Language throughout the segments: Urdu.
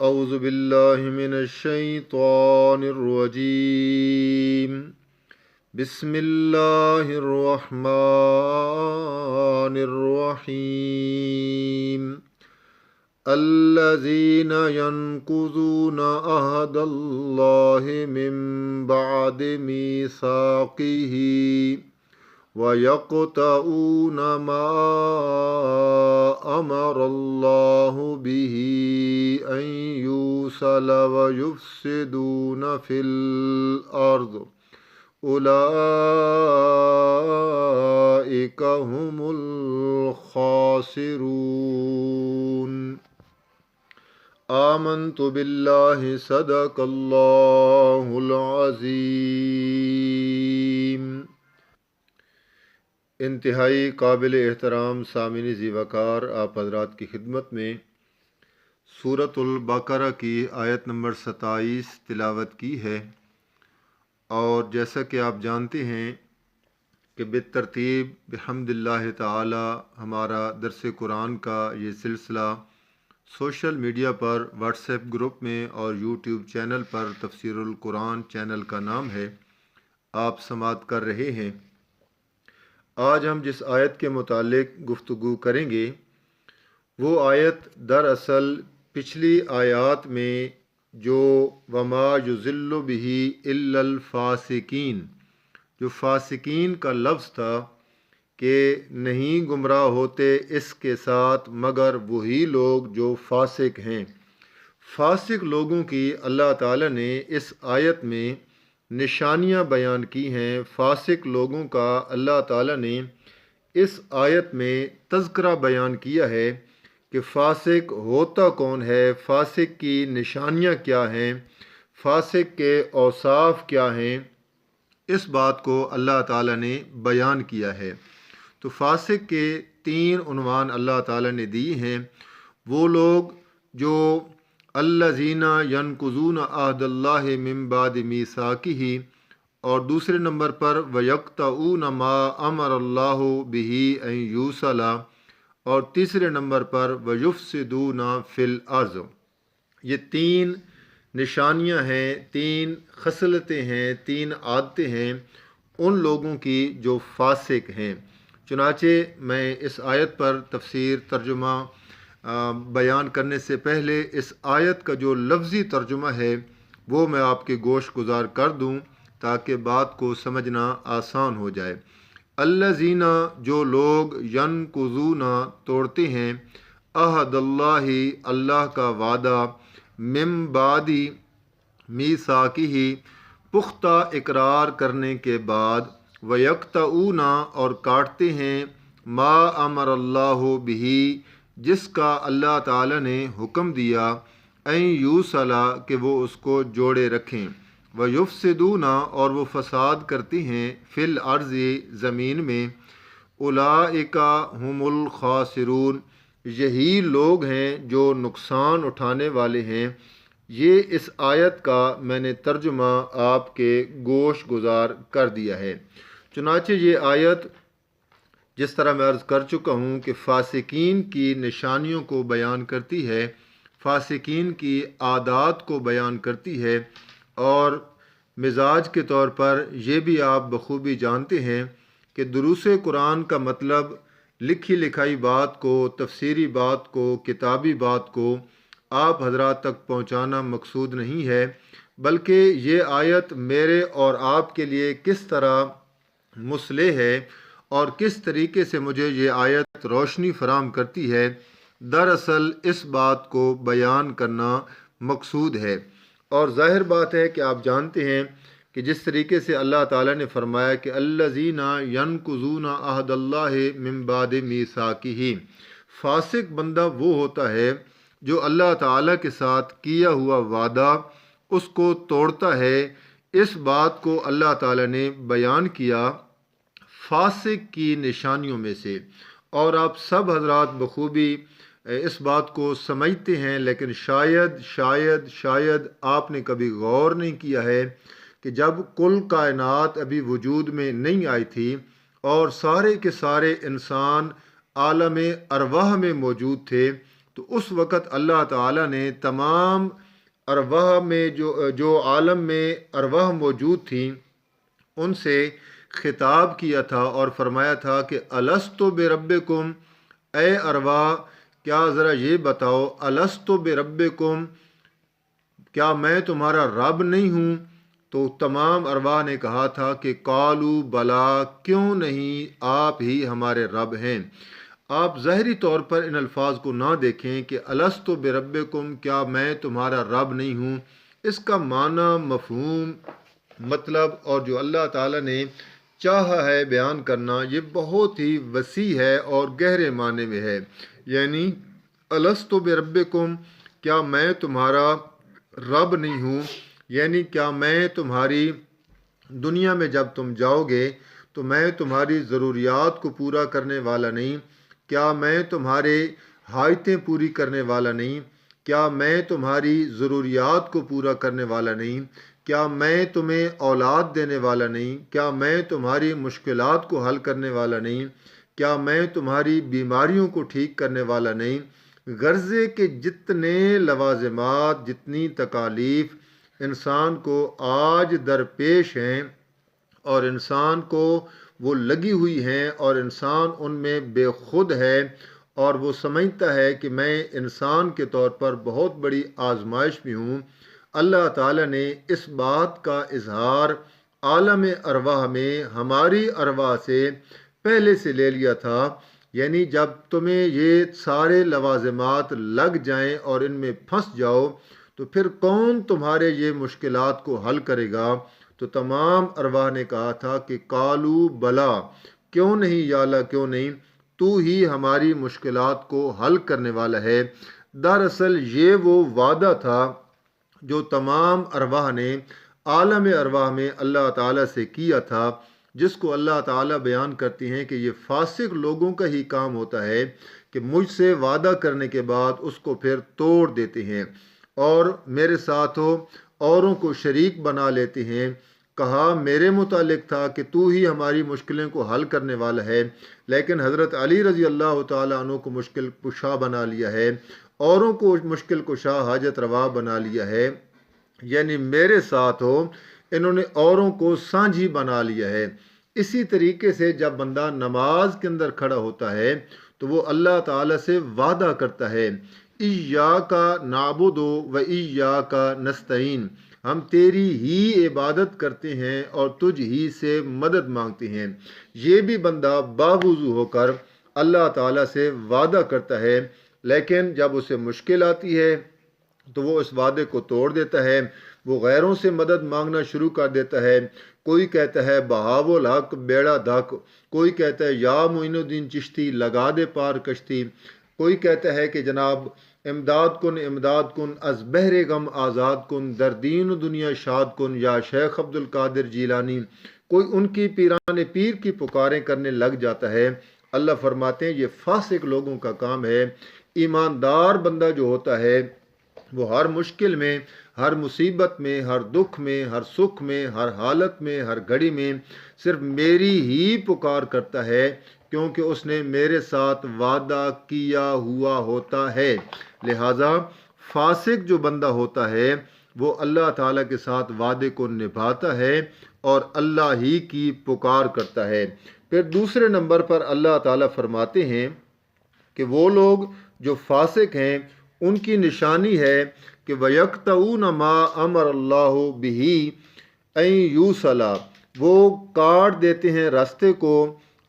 اعوذ باللہ من الشیطان الرجیم بسم اللہ الرحمن الرحیم الذین ینقضون عہد اللہ من بعد میثاقہ وَيَقْطَعُونَ مَا أَمَرَ اللَّهُ بِهِ أَن يُوصَلَ وَيُفْسِدُونَ فِي الْأَرْضِ أُولَئِكَ هُمُ الْخَاسِرُونَ آمنت باللہ صدق اللہ العظیم۔ انتہائی قابل احترام سامعین ذی وقار، آپ حضرات کی خدمت میں سورۃ البقرہ کی آیت نمبر 27 تلاوت کی ہے، اور جیسا کہ آپ جانتے ہیں کہ بالترتیب بحمد اللہ تعالی ہمارا درس قرآن کا یہ سلسلہ سوشل میڈیا پر واٹس ایپ گروپ میں اور یوٹیوب چینل پر تفسیر القرآن چینل کا نام ہے، آپ سماعت کر رہے ہیں۔ آج ہم جس آیت کے متعلق گفتگو کریں گے وہ آیت دراصل پچھلی آیات میں جو وما یضل بہ الا الفاسقین، جو فاسقین کا لفظ تھا کہ نہیں گمراہ ہوتے اس کے ساتھ مگر وہی لوگ جو فاسق ہیں۔ فاسق لوگوں کی اللہ تعالیٰ نے اس آیت میں نشانیاں بیان کی ہیں۔ فاسق لوگوں کا اللہ تعالیٰ نے اس آیت میں تذکرہ بیان کیا ہے کہ فاسق ہوتا کون ہے، فاسق کی نشانیاں کیا ہیں، فاسق کے اوصاف کیا ہیں، اس بات کو اللہ تعالیٰ نے بیان کیا ہے۔ تو فاسق کے 3 عنوان اللہ تعالیٰ نے دی ہیں۔ وہ لوگ جو الذین ینقضون عہد اللہ من بعد میثاقہ، اور دوسرے نمبر پر وَيَقْطَعُونَ مَا أَمَرَ اللَّهُ بِهِ أَن يُوصَلَ، اور تیسرے نمبر پر وَيُفْسِدُونَ فِي الْأَرْضِ۔ یہ 3 نشانیاں ہیں، 3 خصلتیں ہیں، 3 عادتیں ہیں ان لوگوں کی جو فاسق ہیں۔ چنانچہ میں اس آیت پر تفسیر ترجمہ بیان کرنے سے پہلے اس آیت کا جو لفظی ترجمہ ہے وہ میں آپ کے گوش گزار کر دوں تاکہ بات کو سمجھنا آسان ہو جائے۔ الذین، جو لوگ ینقضون توڑتے ہیں، عہد اللہ، اللہ کا وعدہ، من بعد میثاقہ، پختہ اقرار کرنے کے بعد، وَيَقْطَعُونَ، اور کاٹتے ہیں، ما امر اللہ بہ، جس کا اللہ تعالیٰ نے حکم دیا، ان یوصل، کہ وہ اس کو جوڑے رکھیں، وَيُفْسِدُونَ، اور وہ فساد کرتے ہیں، فی الارض، زمین میں، اولئک ہم الخاسرون، یہی لوگ ہیں جو نقصان اٹھانے والے ہیں۔ یہ اس آیت کا میں نے ترجمہ آپ کے گوش گزار کر دیا ہے۔ چنانچہ یہ آیت جس طرح میں عرض کر چکا ہوں کہ فاسقین کی نشانیوں کو بیان کرتی ہے، فاسقین کی عادات کو بیان کرتی ہے، اور مزاج کے طور پر یہ بھی آپ بخوبی جانتے ہیں کہ دروس قرآن کا مطلب لکھی لکھائی بات کو، تفسیری بات کو، کتابی بات کو آپ حضرات تک پہنچانا مقصود نہیں ہے، بلکہ یہ آیت میرے اور آپ کے لیے کس طرح مصلح ہے اور کس طریقے سے مجھے یہ آیت روشنی فراہم کرتی ہے، دراصل اس بات کو بیان کرنا مقصود ہے۔ اور ظاہر بات ہے کہ آپ جانتے ہیں کہ جس طریقے سے اللہ تعالیٰ نے فرمایا کہ الذین ینقضون عہد اللہ من بعد میثاقہ، فاسق بندہ وہ ہوتا ہے جو اللہ تعالیٰ کے ساتھ کیا ہوا وعدہ اس کو توڑتا ہے۔ اس بات کو اللہ تعالیٰ نے بیان کیا فاسق کی نشانیوں میں سے، اور آپ سب حضرات بخوبی اس بات کو سمجھتے ہیں، لیکن شاید آپ نے کبھی غور نہیں کیا ہے کہ جب کل کائنات ابھی وجود میں نہیں آئی تھی اور سارے کے سارے انسان عالم ارواح میں موجود تھے، تو اس وقت اللہ تعالیٰ نے تمام ارواح میں جو عالم میں ارواح موجود تھیں ان سے خطاب کیا تھا اور فرمایا تھا کہ الستو بربکم، اے ارواح کیا ذرا یہ بتاؤ، الستو بربکم، کیا میں تمہارا رب نہیں ہوں؟ تو تمام ارواح نے کہا تھا کہ قالو بلا، کیوں نہیں، آپ ہی ہمارے رب ہیں۔ آپ ظاہری طور پر ان الفاظ کو نہ دیکھیں کہ الستو بربکم، کیا میں تمہارا رب نہیں ہوں، اس کا معنی، مفہوم، مطلب اور جو اللہ تعالیٰ نے چاہا ہے بیان کرنا، یہ بہت ہی وسیع ہے اور گہرے معنی میں ہے۔ یعنی الستو بربکم، کیا میں تمہارا رب نہیں ہوں، یعنی کیا میں تمہاری دنیا میں جب تم جاؤ گے تو میں تمہاری ضروریات کو پورا کرنے والا نہیں؟ کیا میں تمہارے حاجتیں پوری کرنے والا نہیں؟ کیا میں تمہاری ضروریات کو پورا کرنے والا نہیں؟ کیا میں تمہیں اولاد دینے والا نہیں؟ کیا میں تمہاری مشکلات کو حل کرنے والا نہیں؟ کیا میں تمہاری بیماریوں کو ٹھیک کرنے والا نہیں؟ غرضے کے جتنے لوازمات، جتنی تکالیف انسان کو آج درپیش ہیں اور انسان کو وہ لگی ہوئی ہیں اور انسان ان میں بے خود ہے اور وہ سمجھتا ہے کہ میں انسان کے طور پر بہت بڑی آزمائش میں ہوں، اللہ تعالیٰ نے اس بات کا اظہار عالم ارواح میں ہماری ارواح سے پہلے سے لے لیا تھا۔ یعنی جب تمہیں یہ سارے لوازمات لگ جائیں اور ان میں پھنس جاؤ تو پھر کون تمہارے یہ مشکلات کو حل کرے گا؟ تو تمام ارواح نے کہا تھا کہ قالو بلا، کیوں نہیں یا اللہ، کیوں نہیں، تو ہی ہماری مشکلات کو حل کرنے والا ہے۔ دراصل یہ وہ وعدہ تھا جو تمام ارواح نے عالم ارواح میں اللہ تعالیٰ سے کیا تھا، جس کو اللہ تعالیٰ بیان کرتی ہیں کہ یہ فاسق لوگوں کا ہی کام ہوتا ہے کہ مجھ سے وعدہ کرنے کے بعد اس کو پھر توڑ دیتے ہیں اور میرے ساتھ اوروں کو شریک بنا لیتے ہیں۔ کہا میرے متعلق تھا کہ تو ہی ہماری مشکلیں کو حل کرنے والا ہے، لیکن حضرت علی رضی اللہ تعالیٰ عنہ کو مشکل کشا بنا لیا ہے، اوروں کو مشکل کشا حاجت روا بنا لیا ہے، یعنی میرے ساتھ انہوں نے اوروں کو سانجھی بنا لیا ہے۔ اسی طریقے سے جب بندہ نماز کے اندر کھڑا ہوتا ہے تو وہ اللہ تعالیٰ سے وعدہ کرتا ہے، ایاک نعبد و ایاک نستعین، ہم تیری ہی عبادت کرتے ہیں اور تجھ ہی سے مدد مانگتے ہیں۔ یہ بھی بندہ باوضو ہو کر اللہ تعالیٰ سے وعدہ کرتا ہے، لیکن جب اسے مشکل آتی ہے تو وہ اس وعدے کو توڑ دیتا ہے، وہ غیروں سے مدد مانگنا شروع کر دیتا ہے۔ کوئی کہتا ہے بہاو الحق بیڑا دھک، کوئی کہتا ہے یا معین الدین چشتی لگا دے پار کشتی، کوئی کہتا ہے کہ جناب امداد کن از بحر غم آزاد کن، در دین و دنیا شاد کن یا شیخ عبد القادر جیلانی، کوئی ان کی پیران پیر کی پکاریں کرنے لگ جاتا ہے۔ اللہ فرماتے ہیں یہ فاسق لوگوں کا کام ہے۔ ایماندار بندہ جو ہوتا ہے وہ ہر مشکل میں، ہر مصیبت میں، ہر دکھ میں، ہر سکھ میں، ہر حالت میں، ہر گھڑی میں صرف میری ہی پکار کرتا ہے، کیونکہ اس نے میرے ساتھ وعدہ کیا ہوا ہوتا ہے۔ لہٰذا فاسق جو بندہ ہوتا ہے وہ اللہ تعالیٰ کے ساتھ وعدے کو نبھاتا ہے اور اللہ ہی کی پکار کرتا ہے۔ پھر دوسرے نمبر پر اللہ تعالیٰ فرماتے ہیں کہ وہ لوگ جو فاسق ہیں ان کی نشانی ہے کہ وَيَقْطَعُونَ مَا أَمَرَ اللَّهُ بِهِ أَن يُوصَلَ، وہ کاٹ دیتے ہیں راستے کو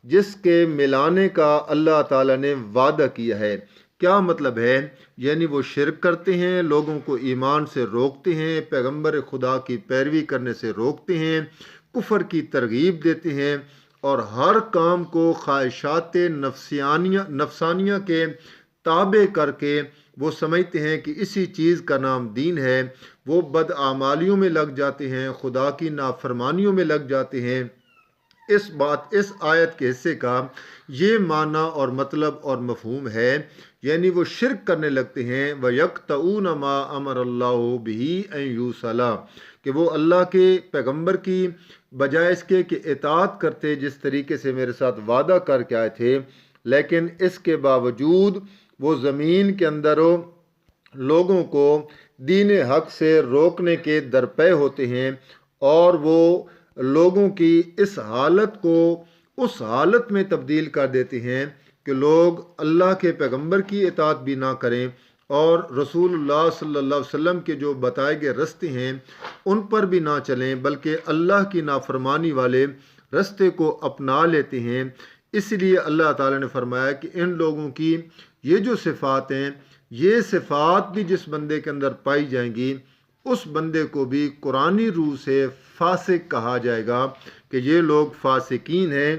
جس کے ملانے کا اللہ تعالیٰ نے وعدہ کیا ہے۔ کیا مطلب ہے؟ یعنی وہ شرک کرتے ہیں، لوگوں کو ایمان سے روکتے ہیں، پیغمبر خدا کی پیروی کرنے سے روکتے ہیں، کفر کی ترغیب دیتے ہیں اور ہر کام کو خواہشات نفسانیہ کے تابع کر کے وہ سمجھتے ہیں کہ اسی چیز کا نام دین ہے، وہ بدعمالیوں میں لگ جاتے ہیں، خدا کی نافرمانیوں میں لگ جاتے ہیں۔ اس آیت کے حصے کا یہ معنی اور مطلب اور مفہوم ہے، یعنی وہ شرک کرنے لگتے ہیں، وَيَقْطَعُونَ مَا أَمَرَ اللَّهُ بِهِ أَن يُوصَلَ، کہ وہ اللہ کے پیغمبر کی بجائے اس کے کہ اطاعت کرتے جس طریقے سے میرے ساتھ وعدہ کر کے آئے تھے، لیکن اس کے باوجود وہ زمین کے اندر لوگوں کو دین حق سے روکنے کے درپے ہوتے ہیں، اور وہ لوگوں کی اس حالت کو اس حالت میں تبدیل کر دیتے ہیں کہ لوگ اللہ کے پیغمبر کی اطاعت بھی نہ کریں اور رسول اللہ صلی اللہ علیہ وسلم کے جو بتائے گئے رستے ہیں ان پر بھی نہ چلیں، بلکہ اللہ کی نافرمانی والے رستے کو اپنا لیتے ہیں۔ اس لیے اللہ تعالیٰ نے فرمایا کہ ان لوگوں کی یہ جو صفات ہیں، یہ صفات بھی جس بندے کے اندر پائی جائیں گی، اس بندے کو بھی قرآنی روح سے فاسق کہا جائے گا کہ یہ لوگ فاسقین ہیں۔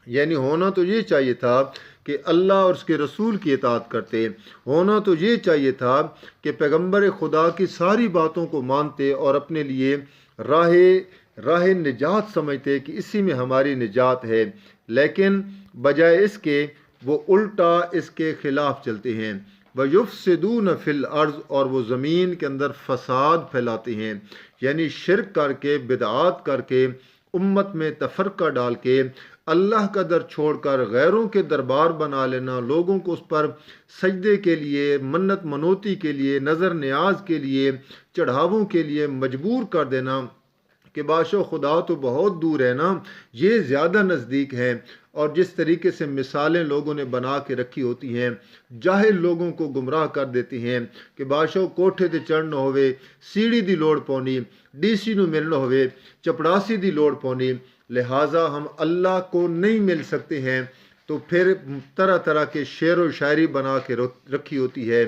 یعنی ہونا تو یہ چاہیے تھا کہ اللہ اور اس کے رسول کی اطاعت کرتے، ہونا تو یہ چاہیے تھا کہ پیغمبر خدا کی ساری باتوں کو مانتے اور اپنے لیے راہ نجات سمجھتے کہ اسی میں ہماری نجات ہے، لیکن بجائے اس کے وہ الٹا اس کے خلاف چلتے ہیں۔ وَيُفْسِدُونَ فِي الْأَرْضِ، اور وہ زمین کے اندر فساد پھیلاتے ہیں، یعنی شرک کر کے، بدعات کر کے، امت میں تفرقہ ڈال کے، اللہ کا در چھوڑ کر غیروں کے دربار بنا لینا، لوگوں کو اس پر سجدے کے لیے، منت منوتی کے لیے، نظر نیاز کے لیے، چڑھاووں کے لیے مجبور کر دینا کہ بادشاہ خدا تو بہت دور ہے نا، یہ زیادہ نزدیک ہے۔ اور جس طریقے سے مثالیں لوگوں نے بنا کے رکھی ہوتی ہیں، جاہل لوگوں کو گمراہ کر دیتی ہیں کہ بادشاہ کوٹھے تے چڑھنا ہوئے سیڑھی دی لوڑ پونی، ڈی سی نو ملنا ہوئے چپڑاسی دی لوڑ پونی، لہٰذا ہم اللہ کو نہیں مل سکتے ہیں۔ تو پھر طرح طرح کے شعر و شاعری بنا کے رکھی ہوتی ہے،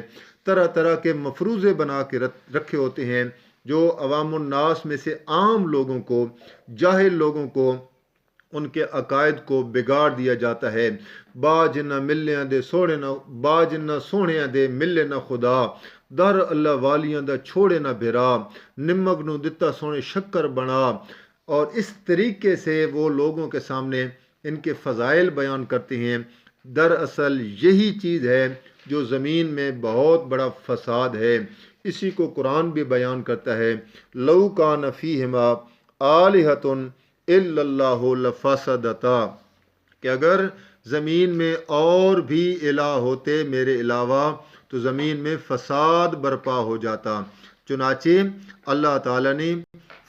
طرح طرح کے مفروضے بنا کے رکھے ہوتے ہیں، جو عوام الناس میں سے عام لوگوں کو، جاہل لوگوں کو، ان کے عقائد کو بگاڑ دیا جاتا ہے۔ با جنہ ملیاں دے سوڑے نہ، با جنہ سوڑیاں دے ملے نہ خدا، در اللہ والیاں دا چھوڑے نہ بھرا، نمک نو دتا سونے شکر بنا۔ اور اس طریقے سے وہ لوگوں کے سامنے ان کے فضائل بیان کرتے ہیں۔ دراصل یہی چیز ہے جو زمین میں بہت بڑا فساد ہے۔ اسی کو قرآن بھی بیان کرتا ہے، لو کان فیہما آلہۃ الا اللہ لفسدتا، کہ اگر زمین میں اور بھی الہ ہوتے میرے علاوہ تو زمین میں فساد برپا ہو جاتا۔ چنانچہ اللہ تعالیٰ نے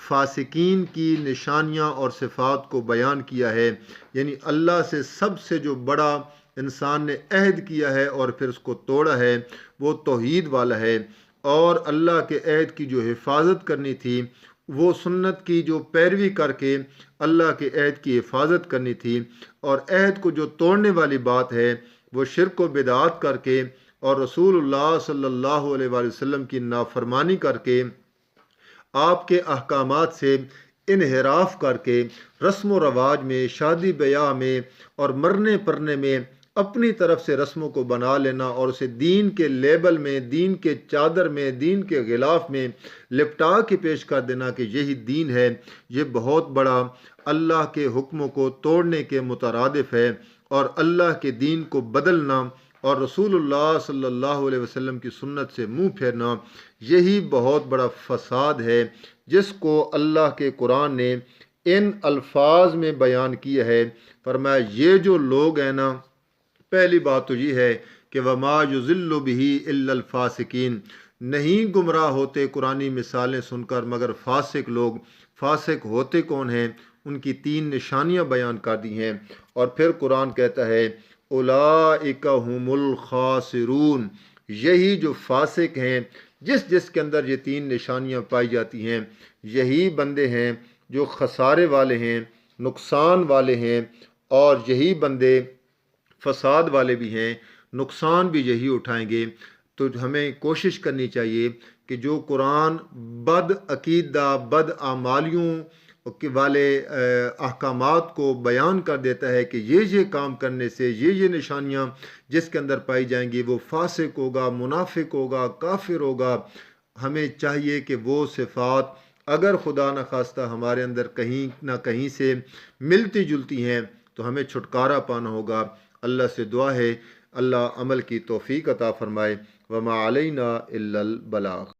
فاسقین کی نشانیاں اور صفات کو بیان کیا ہے، یعنی اللہ سے سب سے جو بڑا انسان نے عہد کیا ہے اور پھر اس کو توڑا ہے وہ توحید والا ہے، اور اللہ کے عہد کی جو حفاظت کرنی تھی، وہ سنت کی جو پیروی کر کے اللہ کے عہد کی حفاظت کرنی تھی، اور عہد کو جو توڑنے والی بات ہے وہ شرک و بدعات کر کے اور رسول اللہ صلی اللہ علیہ وآلہ وسلم کی نافرمانی کر کے، آپ کے احکامات سے انحراف کر کے، رسم و رواج میں، شادی بیاہ میں اور مرنے پرنے میں اپنی طرف سے رسموں کو بنا لینا اور اسے دین کے لیبل میں، دین کے چادر میں، دین کے غلاف میں لپٹا کے پیش کر دینا کہ یہی دین ہے، یہ بہت بڑا اللہ کے حکموں کو توڑنے کے مترادف ہے، اور اللہ کے دین کو بدلنا اور رسول اللہ صلی اللہ علیہ وسلم کی سنت سے منہ پھیرنا، یہی بہت بڑا فساد ہے جس کو اللہ کے قرآن نے ان الفاظ میں بیان کیا ہے۔ فرمایا یہ جو لوگ ہیں نا، پہلی بات تو یہ ہے کہ وما یضل بہ الا الفاسقین، نہیں گمراہ ہوتے قرآنی مثالیں سن کر مگر فاسق لوگ۔ فاسق ہوتے کون ہیں؟ ان کی 3 نشانیاں بیان کر دی ہیں، اور پھر قرآن کہتا ہے اولئک هم الخاسرون، یہی جو فاسق ہیں، جس کے اندر یہ 3 نشانیاں پائی جاتی ہیں، یہی بندے ہیں جو خسارے والے ہیں، نقصان والے ہیں، اور یہی بندے فساد والے بھی ہیں، نقصان بھی یہی اٹھائیں گے۔ تو ہمیں کوشش کرنی چاہیے کہ جو قرآن بد عقیدہ، بد اعمالیوں والے احکامات کو بیان کر دیتا ہے کہ یہ کام کرنے سے یہ نشانیاں جس کے اندر پائی جائیں گی وہ فاسق ہوگا، منافق ہوگا، کافر ہوگا، ہمیں چاہیے کہ وہ صفات اگر خدا نخواستہ ہمارے اندر کہیں نہ کہیں سے ملتی جلتی ہیں تو ہمیں چھٹکارا پانا ہوگا۔ اللہ سے دعا ہے اللہ عمل کی توفیق عطا فرمائے۔ وما علینا الا البلاغ۔